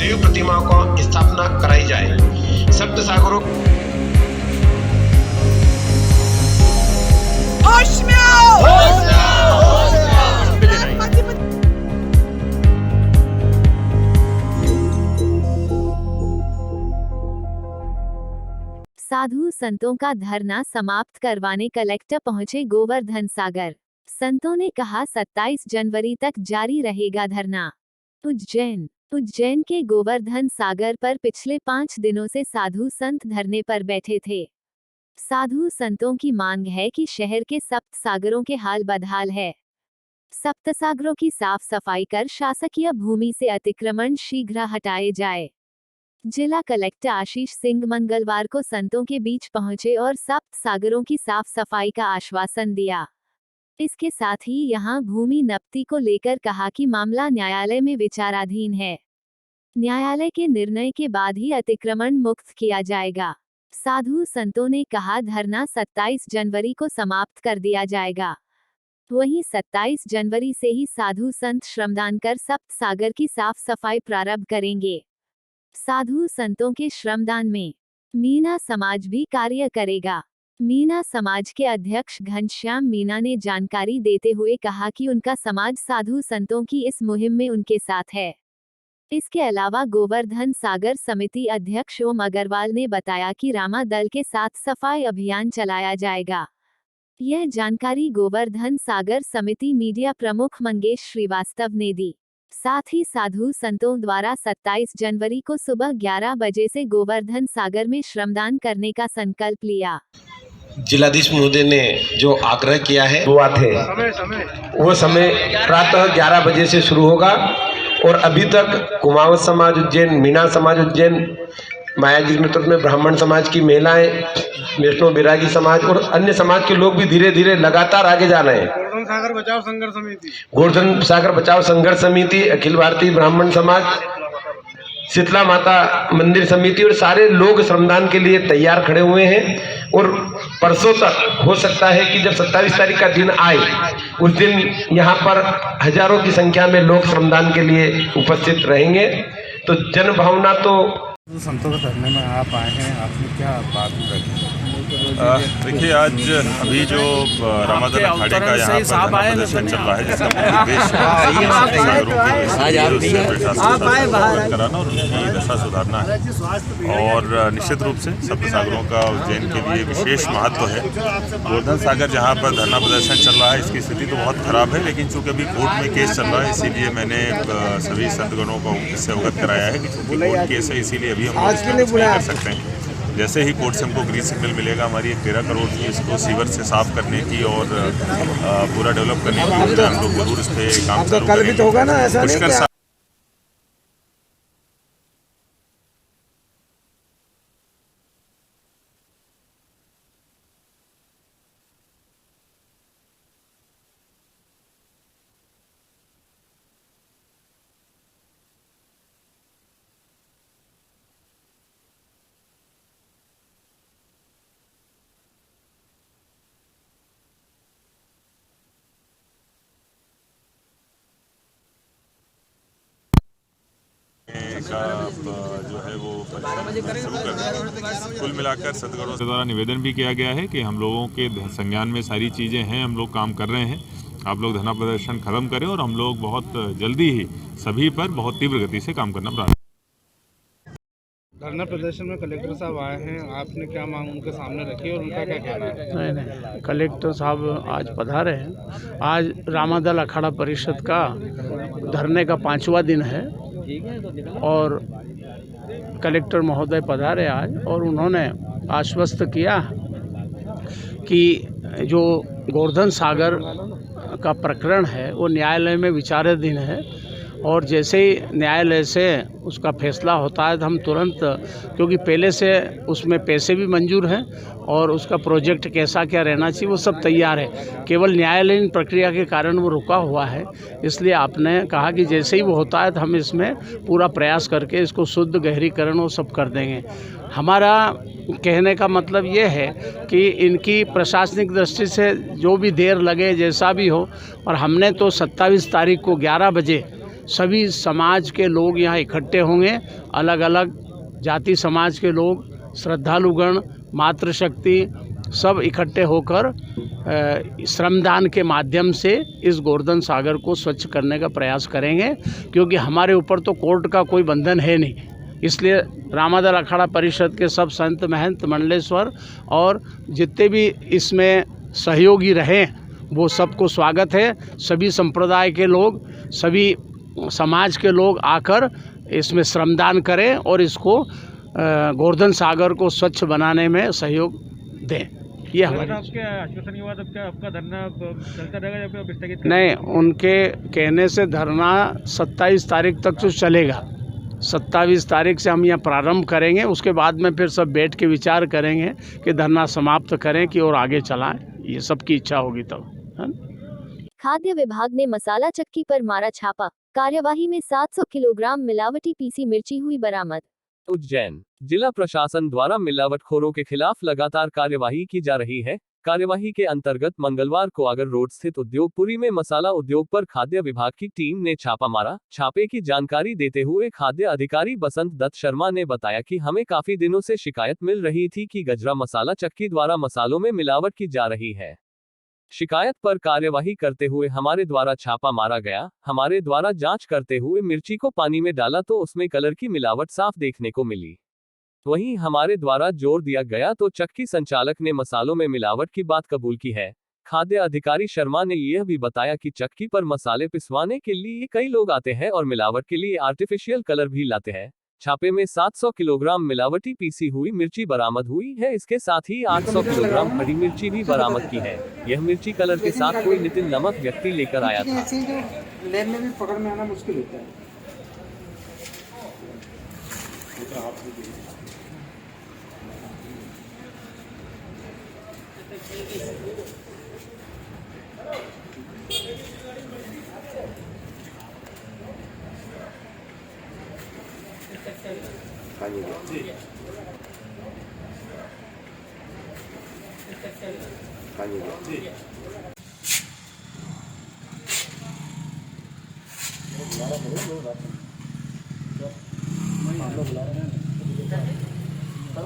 शिव प्रतिमा को स्थापना कराई जाए। सप्त सागरों साधु संतों का धरना समाप्त करवाने कलेक्टर पहुंचे गोवर्धन सागर। संतों ने कहा 27 जनवरी तक जारी रहेगा धरना। उज्जैन के गोवर्धन सागर पर पिछले 5 दिनों से साधु संत धरने पर बैठे थे। साधु संतों की मांग है कि शहर के सप्त सागरों के हाल बदहाल है। सप्त सागरों की साफ सफाई कर शासकीय भूमि से अतिक्रमण शीघ्र हटाए जाए। जिला कलेक्टर आशीष सिंह मंगलवार को संतों के बीच पहुंचे और सप्त सागरों की साफ सफाई का आश्वासन दिया। इसके साथ ही यहां भूमि नपती को लेकर कहा कि मामला न्यायालय में विचाराधीन है। न्यायालय के निर्णय के बाद ही अतिक्रमण मुक्त किया जाएगा। साधु संतों ने कहा धरना 27 जनवरी को समाप्त कर दिया जाएगा। वहीं 27 जनवरी से ही साधु संत श्रमदान कर सप्त सागर की साफ सफाई प्रारंभ करेंगे। साधु संतों के श्रमदान में मीना समाज भी कार्य करेगा। मीना समाज के अध्यक्ष घनश्याम मीना ने जानकारी देते हुए कहा कि उनका समाज साधु संतों की इस मुहिम में उनके साथ है। इसके अलावा गोवर्धन सागर समिति अध्यक्ष ओम अग्रवाल ने बताया कि रामा दल के साथ सफाई अभियान चलाया जाएगा। यह जानकारी गोवर्धन सागर समिति मीडिया प्रमुख मंगेश श्रीवास्तव ने दी। साथ ही साधु संतों द्वारा 27 जनवरी को सुबह 11 बजे से गोवर्धन सागर में श्रमदान करने का संकल्प लिया। जिलाधीश महोदय ने जो आग्रह किया है वो समय प्रातः 11 बजे से शुरू होगा और अभी तक कुमावत समाज उज्जैन, मीना समाज उज्जैन, मायाजी नेतृत्व में ब्राह्मण समाज की महिलाएं, वैष्णव बैरागी समाज और अन्य समाज के लोग भी धीरे धीरे लगातार आगे जा रहे हैं। गोवर्धन सागर बचाव संघर्ष समिति, अखिल भारतीय ब्राह्मण समाज, शीतला माता मंदिर समिति और सारे लोग श्रमदान के लिए तैयार खड़े हुए हैं। और परसों तक हो सकता है कि जब 27 तारीख का दिन आए उस दिन यहाँ पर हजारों की संख्या में लोग श्रमदान के लिए उपस्थित रहेंगे। तो जन भावना तो संतों के धरने में आप आए हैं, आपने क्या बात रखी? देखिए, आज अभी जो रामादल अखाड़े का यहाँ पर धरना प्रदर्शन चल रहा है, जिसका कराना और उनकी दशा सुधारना है और निश्चित रूप से सप्त सागरों का उज्जैन के लिए विशेष महत्व है। गोवर्धन सागर जहाँ पर धरना प्रदर्शन चल रहा है, इसकी स्थिति तो बहुत खराब है, लेकिन चूंकि अभी कोर्ट में केस चल रहा है, इसीलिए मैंने सभी संतगणों को इससे अवगत कराया है कि चूंकि कोर्ट केस है, इसीलिए अभी हम नहीं कर सकते हैं। जैसे ही कोर्ट से हमको ग्रीन सिग्नल मिलेगा, हमारी एक 13 करोड़ की इसको सीवर से साफ करने की और पूरा डेवलप करने की योजना हम लोग जरूर इस पर काम करेंगे। का जो है वो शुरू कर कुल मिलाकर सदगुणों द्वारा निवेदन भी किया गया है कि हम लोगों के संज्ञान में सारी चीज़ें हैं, हम लोग काम कर रहे हैं। आप लोग धरना प्रदर्शन खत्म करें और हम लोग बहुत जल्दी ही सभी पर बहुत तीव्र गति से काम करना प्रारंभ। धरना प्रदर्शन में कलेक्टर साहब आए हैं, आपने क्या मांग उनके सामने रखी और उनका क्या कहना है? नहीं, कलेक्टर साहब आज पधारे हैं। आज रामादल अखाड़ा परिषद का धरने का 5वां दिन है और कलेक्टर महोदय पधारे आज और उन्होंने आश्वस्त किया कि जो गोवर्धन सागर का प्रकरण है वो न्यायालय में विचाराधीन है और जैसे ही न्यायालय से उसका फैसला होता है तो हम तुरंत, क्योंकि पहले से उसमें पैसे भी मंजूर हैं और उसका प्रोजेक्ट कैसा क्या रहना चाहिए वो सब तैयार है, केवल न्यायालयीन प्रक्रिया के कारण वो रुका हुआ है। इसलिए आपने कहा कि जैसे ही वो होता है तो हम इसमें पूरा प्रयास करके इसको शुद्ध गहरीकरण वो सब कर देंगे। हमारा कहने का मतलब ये है कि इनकी प्रशासनिक दृष्टि से जो भी देर लगे जैसा भी हो, और हमने तो 27 तारीख को 11 बजे सभी समाज के लोग यहाँ इकट्ठे होंगे, अलग अलग जाति समाज के लोग, श्रद्धालुगण, मातृशक्ति सब इकट्ठे होकर श्रमदान के माध्यम से इस गोवर्धन सागर को स्वच्छ करने का प्रयास करेंगे, क्योंकि हमारे ऊपर तो कोर्ट का कोई बंधन है नहीं। इसलिए रामादल अखाड़ा परिषद के सब संत महंत मंडलेश्वर और जितने भी इसमें सहयोगी रहे वो सबको स्वागत है। सभी संप्रदाय के लोग, सभी समाज के लोग आकर इसमें श्रमदान करें और इसको गोवर्धन सागर को स्वच्छ बनाने में सहयोग दें। ये हमारे आपके आश्वासन के बाद आपका धरना चलता रहेगा या फिर स्थगित? नहीं, उनके कहने से धरना 27 तारीख तक तो चलेगा। 27 तारीख से हम यहाँ प्रारंभ करेंगे, उसके बाद में फिर सब बैठ के विचार करेंगे कि धरना समाप्त करें कि और आगे चलाएं। ये सबकी इच्छा होगी तब, है ना? खाद्य विभाग ने मसाला चक्की पर मारा छापा, कार्यवाही में 700 किलोग्राम मिलावटी पीसी मिर्ची हुई बरामद। उज्जैन जिला प्रशासन द्वारा मिलावटखोरों के खिलाफ लगातार कार्यवाही की जा रही है। कार्यवाही के अंतर्गत मंगलवार को आगर रोड स्थित उद्योगपुरी में मसाला उद्योग पर खाद्य विभाग की टीम ने छापा मारा। छापे की जानकारी देते हुए खाद्य अधिकारी बसंत दत्त शर्मा ने बताया कि हमें काफी दिनों से शिकायत मिल रही थी कि गजरा मसाला चक्की द्वारा मसालों में मिलावट की जा रही है। शिकायत पर कार्यवाही करते हुए हमारे द्वारा छापा मारा गया। हमारे द्वारा जांच करते हुए मिर्ची को पानी में डाला तो उसमें कलर की मिलावट साफ देखने को मिली। वहीं हमारे द्वारा जोर दिया गया तो चक्की संचालक ने मसालों में मिलावट की बात कबूल की है। खाद्य अधिकारी शर्मा ने यह भी बताया कि चक्की पर मसाले पिसवाने के लिए कई लोग आते हैं और मिलावट के लिए आर्टिफिशियल कलर भी लाते हैं। छापे में 700 किलोग्राम मिलावटी पीसी हुई मिर्ची बरामद हुई है। इसके साथ ही 800 किलोग्राम हरी मिर्ची भी बरामद की है। यह मिर्ची कलर के साथ कोई नितिन नामक व्यक्ति लेकर आया था। लेन में भी पकड़ में आना मुश्किल होता है।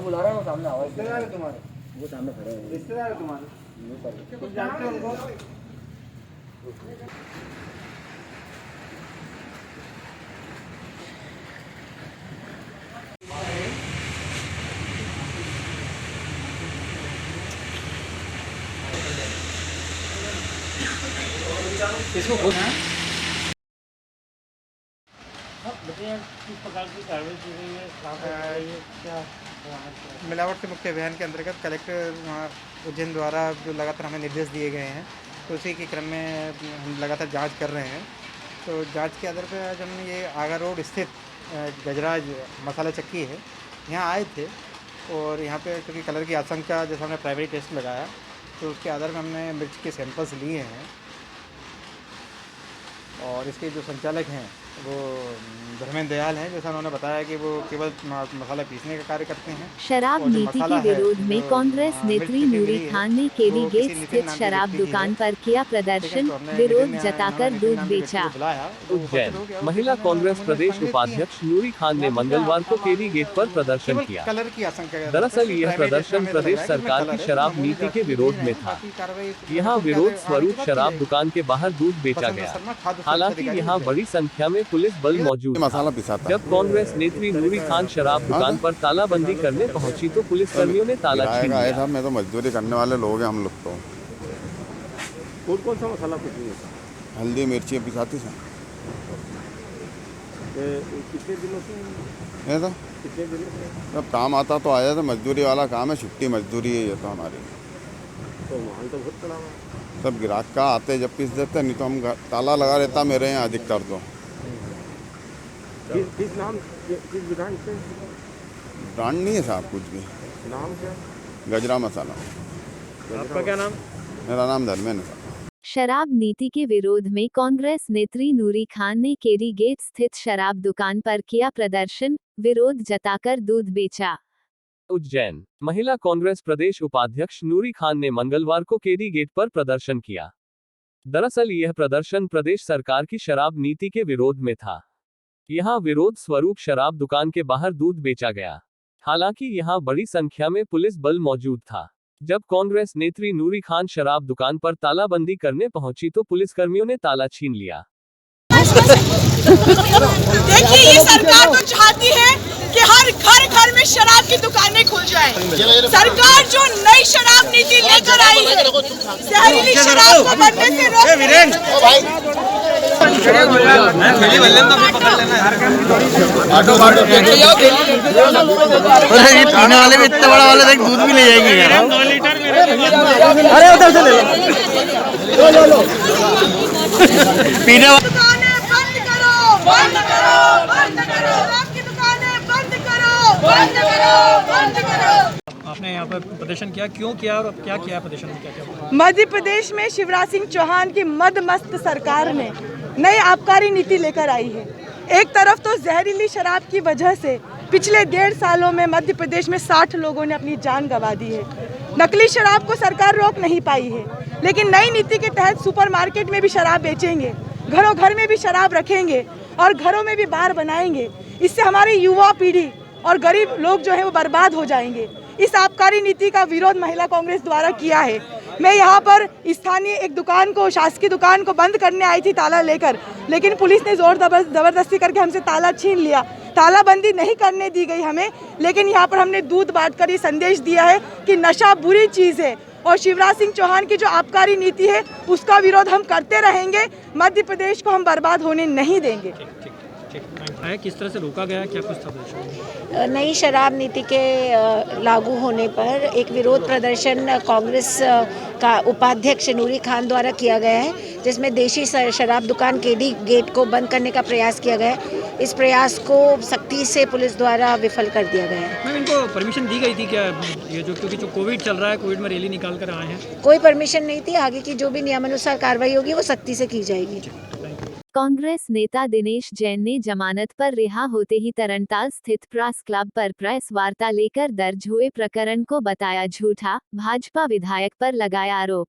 बुला रहा हूँ सामने, आवाज रिश्तेदार है तुम्हारे, वो सामने खड़े हैं। रिश्तेदार है तुम्हारे, कुछ जानते हो उनको? इसको खोलना है। मिलावट से मुक्त अभियान के अंतर्गत कलेक्टर उज्जैन द्वारा जो लगातार हमें निर्देश दिए गए हैं, तो उसी के क्रम में हम लगातार जांच कर रहे हैं। तो जांच के आधार पर आज हमने ये आगा रोड स्थित गजराज मसाला चक्की है, यहाँ आए थे और यहाँ पे क्योंकि कलर की आशंका, जैसे हमने प्राइमरी टेस्ट लगाया तो उसके आधार पर हमने मिर्च के सैंपल्स लिए हैं और इसके जो संचालक हैं वो धर्मेंद्र दयाल हैं, जैसा उन्होंने बताया कि वो केवल मसाला पीसने का कार्य करते हैं। शराब नीति के विरोध में कांग्रेस नेत्री नूरी खान ने केरी गेट स्थित शराब दुकान पर किया प्रदर्शन, विरोध जताकर दूध बेचा। उज्जैन महिला कांग्रेस प्रदेश उपाध्यक्ष नूरी खान ने मंगलवार को केरी गेट पर प्रदर्शन किया। दरअसल यह प्रदर्शन प्रदेश सरकार की शराब नीति के विरोध में था। यहाँ विरोध स्वरूप शराब दुकान के बाहर दूध बेचा गया। हालांकि यहाँ बड़ी संख्या में पुलिस बल मौजूद था। जब कांग्रेस नेत्री नूरी खान शराब दुकान पर तालाबंदी करने पहुंची तो पुलिस कर्मियों ने ताला छीन लिया। मैं तो मजदूरी करने वाले लोग हैं हम लोग तो। कौन सा मसाला पिसनी? हल्दी मिर्ची पिसाती से। कितने दिनों से? तो कितने दिनों से? जब काम आता तो आया था, मजदूरी वाला काम है, छुट्टी मजदूरी है ये तो हमारी। तो माल तो बहुत पड़ा हुआ है। सब ग्राहक का आते जब पीस देते, नहीं तो हम ताला लगा रहता मेरे यहाँ अधिकतर तो। किस नाम, किस ब्रांड से? ब्रांड नहीं है साहब कुछ भी। नाम क्या? गजरा मसाला। आपका क्या नाम? मेरा नाम धर्मेंद्र है। शराब नीति के विरोध में कांग्रेस नेत्री नूरी खान ने केरी गेट स्थित शराब दुकान पर किया प्रदर्शन, विरोध जताकर दूध बेचा। उज्जैन महिला कांग्रेस प्रदेश उपाध्यक्ष नूरी खान ने मंगलवार को केरी गेट पर प्रदर्शन किया। दरअसल यह प्रदर्शन प्रदेश सरकार की शराब नीति के विरोध में था। यहां विरोध स्वरूप शराब दुकान के बाहर दूध बेचा गया। हालांकि यहां बड़ी संख्या में पुलिस बल मौजूद था। जब कांग्रेस नेत्री नूरी खान शराब दुकान पर तालाबंदी करने पहुंची तो पुलिसकर्मियों ने ताला छीन लिया। देखिए, ये सरकार तो चाहती है कि हर घर में शराब की दुकानें खुल जाएं। सरकार जो नई शराब नीति लेकर आई है, जहरीली शराब को बनने से पीने वाले भी इतना बड़ा वाले दूध भी ले जाएंगे यार। अरे उधर से ले लो पीने बंद करो, शराब की दुकानें बंद करो, बंद करो, बंद करो। आपने यहाँ पर प्रदर्शन किया, क्यों किया और क्या किया प्रदर्शन में, क्या? मध्य प्रदेश में शिवराज सिंह चौहान की मदमस्त सरकार ने नई आबकारी नीति लेकर आई है। एक तरफ तो जहरीली शराब की वजह से पिछले 1.5 सालों में मध्य प्रदेश में 60 लोगों ने अपनी जान गंवा दी है। नकली शराब को सरकार रोक नहीं पाई है, लेकिन नई नीति के तहत सुपरमार्केट में भी शराब बेचेंगे, घरों घर में भी शराब रखेंगे और घरों में भी बार बनाएंगे। इससे हमारी युवा पीढ़ी और गरीब लोग जो है वो बर्बाद हो जाएंगे। इस आबकारी नीति का विरोध महिला कांग्रेस द्वारा किया है। मैं यहाँ पर स्थानीय एक दुकान को, शासकीय दुकान को बंद करने आई थी ताला लेकर, लेकिन पुलिस ने जोर जबरदस्ती करके हमसे ताला छीन लिया। तालाबंदी नहीं करने दी गई हमें, लेकिन यहाँ पर हमने दूध बांटकर ये संदेश दिया है कि नशा बुरी चीज़ है और शिवराज सिंह चौहान की जो आबकारी नीति है उसका विरोध हम करते रहेंगे। मध्य प्रदेश को हम बर्बाद होने नहीं देंगे। किस तरह से रोका गया, क्या कुछ था? नई शराब नीति के लागू होने पर एक विरोध प्रदर्शन कांग्रेस का उपाध्यक्ष नूरी खान द्वारा किया गया है, जिसमें देशी शराब दुकान केडी गेट को बंद करने का प्रयास किया गया है। इस प्रयास को सख्ती से पुलिस द्वारा विफल कर दिया गया है। मैम, इनको परमिशन दी गई थी क्या? ये जो क्योंकि जो कोविड चल रहा है, कोविड में रैली निकाल कर आए हैं। कोई परमिशन नहीं थी। आगे की जो भी नियमानुसार कार्रवाई होगी वो सख्ती से की जाएगी। कांग्रेस नेता दिनेश जैन ने जमानत पर रिहा होते ही तरनताल स्थित प्रेस क्लब पर प्रेस वार्ता लेकर दर्ज हुए प्रकरण को बताया झूठा, भाजपा विधायक पर लगाया आरोप।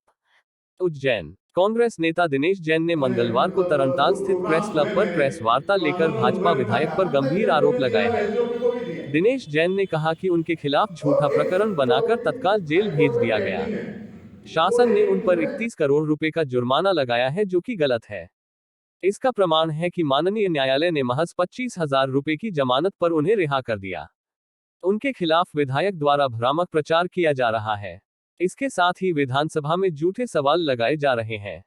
उज्जैन कांग्रेस नेता दिनेश जैन ने मंगलवार को तरनताल स्थित प्रेस क्लब पर प्रेस वार्ता लेकर भाजपा विधायक पर गंभीर आरोप लगाए हैं। दिनेश जैन ने कहा कि उनके खिलाफ झूठा प्रकरण बनाकर तत्काल जेल भेज दिया गया। शासन ने उन पर 31 करोड़ रुपए का जुर्माना लगाया है, जो कि गलत है। इसका प्रमाण है कि माननीय न्यायालय ने महज 25,000 रुपए की जमानत पर उन्हें रिहा कर दिया। उनके खिलाफ विधायक द्वारा भ्रामक प्रचार किया जा रहा है। इसके साथ ही विधानसभा में झूठे सवाल लगाए जा रहे हैं।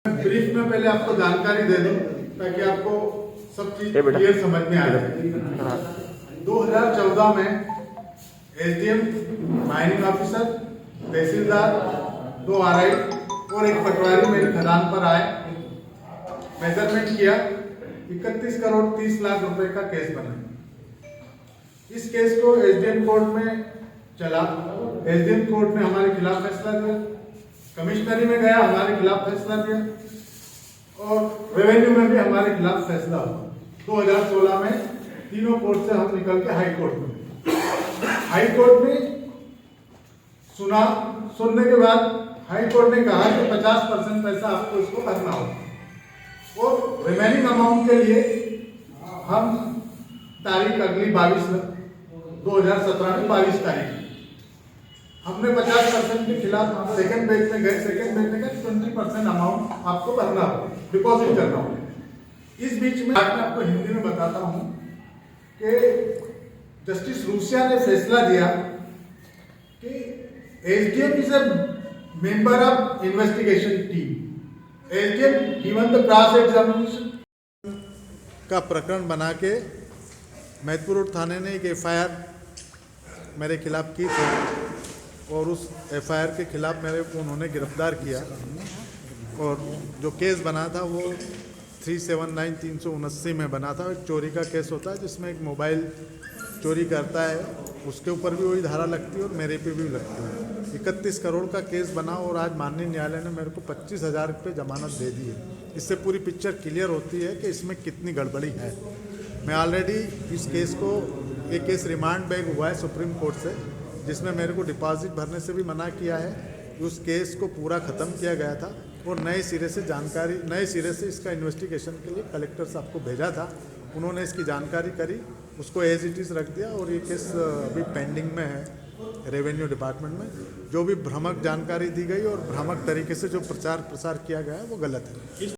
ब्रीफ में पहले आपको जानकारी दे दूं ताकि आपको सब चीज क्लियर समझ में आ जाए। 2014 में एसडीएम, माइनिंग ऑफिसर, तहसीलदार, 2 आरआई और एक पटवारी मेरी खदान पर आए, मेजरमेंट किया, 31 करोड़ 30 लाख रुपए का केस बना। इस केस को एसडीएम कोर्ट में चला। एसडीएम कोर्ट ने हमारे खिलाफ फैसला दिया, कमिश्नरी में गया, हमारे खिलाफ फैसला दिया और रेवेन्यू में भी हमारे खिलाफ फैसला हुआ। 2016 में तीनों कोर्ट से हम निकल के हाई कोर्ट में। हाई कोर्ट में सुनने के बाद हाई कोर्ट ने कहा कि 50% पैसा आपको इसको भरना होगा और रिमेनिंग अमाउंट के लिए हम तारीख अगली 2017 में 22 तारीख हमने 50% के खिलाफ सेकंड बेच में गए, सेकंड बेच में गए 20% अमाउंट आपको भरना हो, डिपॉजिट करना हो। इस बीच में मैं आपको हिंदी में बताता हूँ कि जस्टिस रूसिया ने फैसला दिया कि SDM is a member of investigation team. SDM given the cross examination का प्रकरण बना के मैदपुर रोड थाने ने एक एफआईआर मेरे खिलाफ की थी और उस एफआईआर के खिलाफ मेरे को उन्होंने गिरफ्तार किया और जो केस बना था वो 379 में बना था। एक चोरी का केस होता है जिसमें एक मोबाइल चोरी करता है, उसके ऊपर भी वही धारा लगती है और मेरे पे भी लगती है। 31 करोड़ का केस बना और आज माननीय न्यायालय ने मेरे को 25,000 रुपये जमानत दे दी है। इससे पूरी पिक्चर क्लियर होती है कि इसमें कितनी गड़बड़ी है। मैं ऑलरेडी इस केस को, एक केस रिमांड बैक हुआ है सुप्रीम कोर्ट से, जिसमें मेरे को डिपॉजिट भरने से भी मना किया है। उस केस को पूरा ख़त्म किया गया था और नए सिरे से इसका इन्वेस्टिगेशन के लिए कलेक्टर साहब को भेजा था। उन्होंने इसकी जानकारी करी, उसको एज इट इज़ रख दिया और ये केस अभी पेंडिंग में है रेवेन्यू डिपार्टमेंट में। जो भी भ्रामक जानकारी दी गई और भ्रामक तरीके से जो प्रचार प्रसार किया गया है वो गलत है।